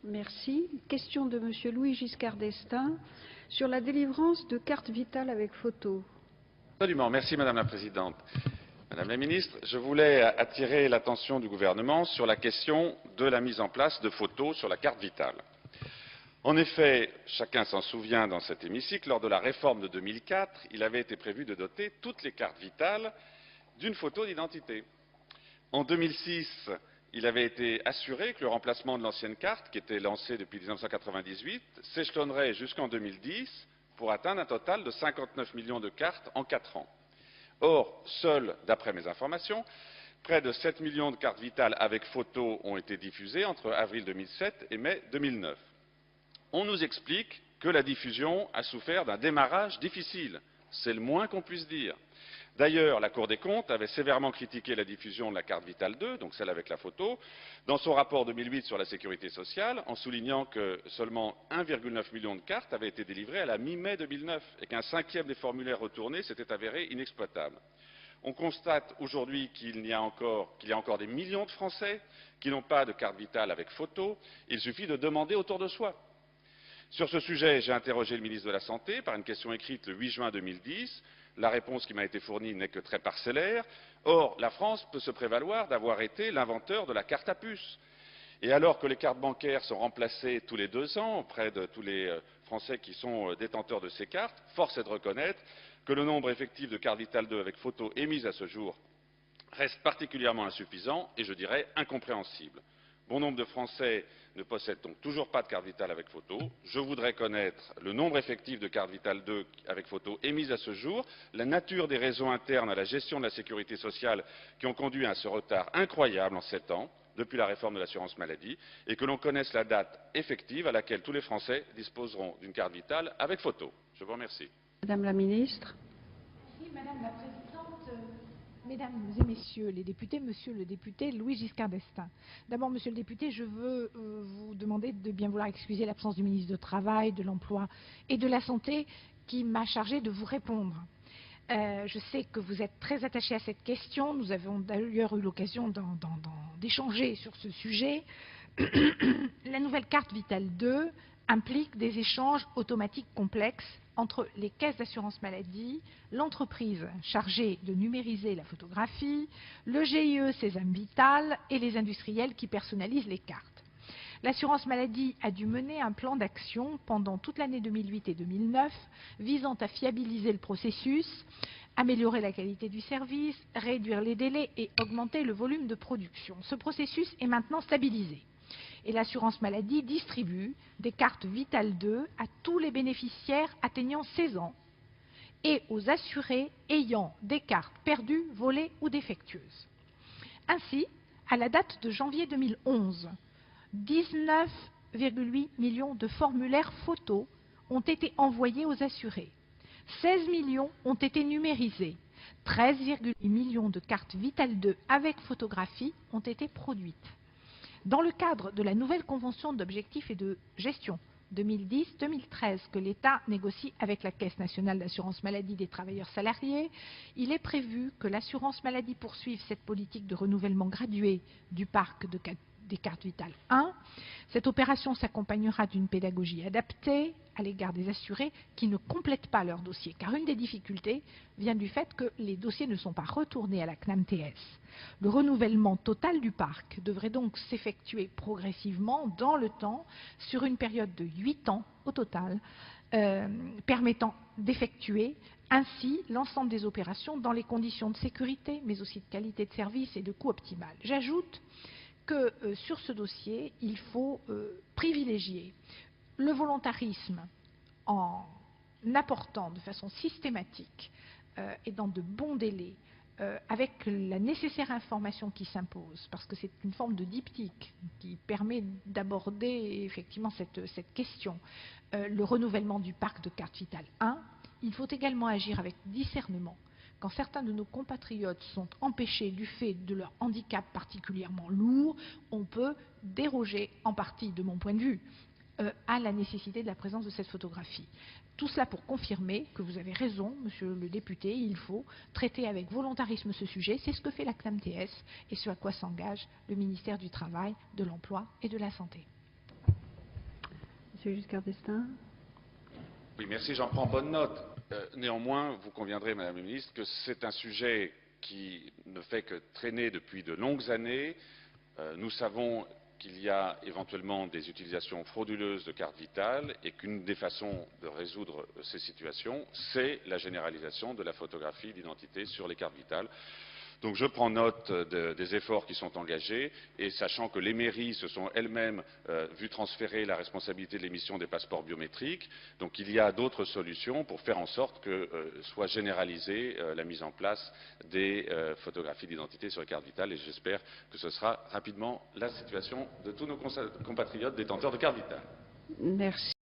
Merci. Question de Monsieur Louis Giscard d'Estaing sur la délivrance de cartes vitales avec photo. Absolument. Merci Madame la Présidente. Madame la Ministre, je voulais attirer l'attention du gouvernement sur la question de la mise en place de photos sur la carte vitale. En effet, chacun s'en souvient dans cet hémicycle, lors de la réforme de 2004, il avait été prévu de doter toutes les cartes vitales d'une photo d'identité. En 2006, il avait été assuré que le remplacement de l'ancienne carte, qui était lancée depuis 1998, s'échelonnerait jusqu'en 2010 pour atteindre un total de 59 millions de cartes en 4 ans. Or, seuls, d'après mes informations, près de 7 millions de cartes vitales avec photo ont été diffusées entre avril 2007 et mai 2009. On nous explique que la diffusion a souffert d'un démarrage difficile. C'est le moins qu'on puisse dire. D'ailleurs, la Cour des comptes avait sévèrement critiqué la diffusion de la carte vitale 2, donc celle avec la photo, dans son rapport 2008 sur la sécurité sociale, en soulignant que seulement 1,9 million de cartes avaient été délivrées à la mi-mai 2009 et qu'un cinquième des formulaires retournés s'était avéré inexploitable. On constate aujourd'hui qu'il y a encore des millions de Français qui n'ont pas de carte vitale avec photo. Il suffit de demander autour de soi. Sur ce sujet, j'ai interrogé le ministre de la Santé par une question écrite le 8 juin 2010. La réponse qui m'a été fournie n'est que très parcellaire. Or, la France peut se prévaloir d'avoir été l'inventeur de la carte à puce. Et alors que les cartes bancaires sont remplacées tous les 2 ans auprès de tous les Français qui sont détenteurs de ces cartes, force est de reconnaître que le nombre effectif de cartes vitales 2 avec photo émises à ce jour reste particulièrement insuffisant et, je dirais, incompréhensible. Bon nombre de Français ne possèdent donc toujours pas de carte vitale avec photo. Je voudrais connaître le nombre effectif de cartes vitales 2 avec photo émises à ce jour, la nature des raisons internes à la gestion de la sécurité sociale qui ont conduit à ce retard incroyable en 7 ans, depuis la réforme de l'assurance maladie, et que l'on connaisse la date effective à laquelle tous les Français disposeront d'une carte vitale avec photo. Je vous remercie. Madame la Ministre. Merci, Madame la Présidente. Mesdames et Messieurs les députés, Monsieur le député Louis Giscard d'Estaing. D'abord, Monsieur le député, je veux vous demander de bien vouloir excuser l'absence du ministre du Travail, de l'Emploi et de la Santé qui m'a chargé de vous répondre. Je sais que vous êtes très attaché à cette question. Nous avons d'ailleurs eu l'occasion d'échanger sur ce sujet. La nouvelle carte Vitale 2 implique des échanges automatiques complexes entre les caisses d'assurance maladie, l'entreprise chargée de numériser la photographie, le GIE Sésame Vital et les industriels qui personnalisent les cartes. L'assurance maladie a dû mener un plan d'action pendant toute l'année 2008 et 2009 visant à fiabiliser le processus, améliorer la qualité du service, réduire les délais et augmenter le volume de production. Ce processus est maintenant stabilisé. Et l'assurance maladie distribue des cartes Vitale 2 à tous les bénéficiaires atteignant 16 ans et aux assurés ayant des cartes perdues, volées ou défectueuses. Ainsi, à la date de janvier 2011, 19,8 millions de formulaires photos ont été envoyés aux assurés. 16 millions ont été numérisés. 13,8 millions de cartes Vitale 2 avec photographie ont été produites. Dans le cadre de la nouvelle convention d'objectifs et de gestion 2010-2013 que l'État négocie avec la Caisse nationale d'assurance maladie des travailleurs salariés, il est prévu que l'assurance maladie poursuive cette politique de renouvellement gradué du parc des cartes vitales 1. Cette opération s'accompagnera d'une pédagogie adaptée à l'égard des assurés qui ne complètent pas leur dossier, car une des difficultés vient du fait que les dossiers ne sont pas retournés à la CNAM-TS. Le renouvellement total du parc devrait donc s'effectuer progressivement dans le temps, sur une période de 8 ans au total, permettant d'effectuer ainsi l'ensemble des opérations dans les conditions de sécurité, mais aussi de qualité de service et de coût optimal. J'ajoute que sur ce dossier, il faut privilégier le volontarisme en apportant de façon systématique et dans de bons délais, avec la nécessaire information qui s'impose, parce que c'est une forme de diptyque qui permet d'aborder effectivement cette question, le renouvellement du parc de cartes vitales 1. Il faut également agir avec discernement. Quand certains de nos compatriotes sont empêchés du fait de leur handicap particulièrement lourd, on peut déroger en partie, de mon point de vue, à la nécessité de la présence de cette photographie. Tout cela pour confirmer que vous avez raison, monsieur le député, il faut traiter avec volontarisme ce sujet. C'est ce que fait la CNAM-TS et ce à quoi s'engage le ministère du Travail, de l'Emploi et de la Santé. Monsieur Giscard d'Estaing. Oui, merci, j'en prends bonne note. Néanmoins, vous conviendrez, Madame la Ministre, que c'est un sujet qui ne fait que traîner depuis de longues années. Nous savons qu'il y a éventuellement des utilisations frauduleuses de cartes vitales et qu'une des façons de résoudre ces situations, c'est la généralisation de la photographie d'identité sur les cartes vitales. Donc je prends note des efforts qui sont engagés et sachant que les mairies se sont elles-mêmes vues transférer la responsabilité de l'émission des passeports biométriques, donc il y a d'autres solutions pour faire en sorte que soit généralisée la mise en place des photographies d'identité sur les cartes vitales et j'espère que ce sera rapidement la situation de tous nos compatriotes détenteurs de cartes vitales. Merci.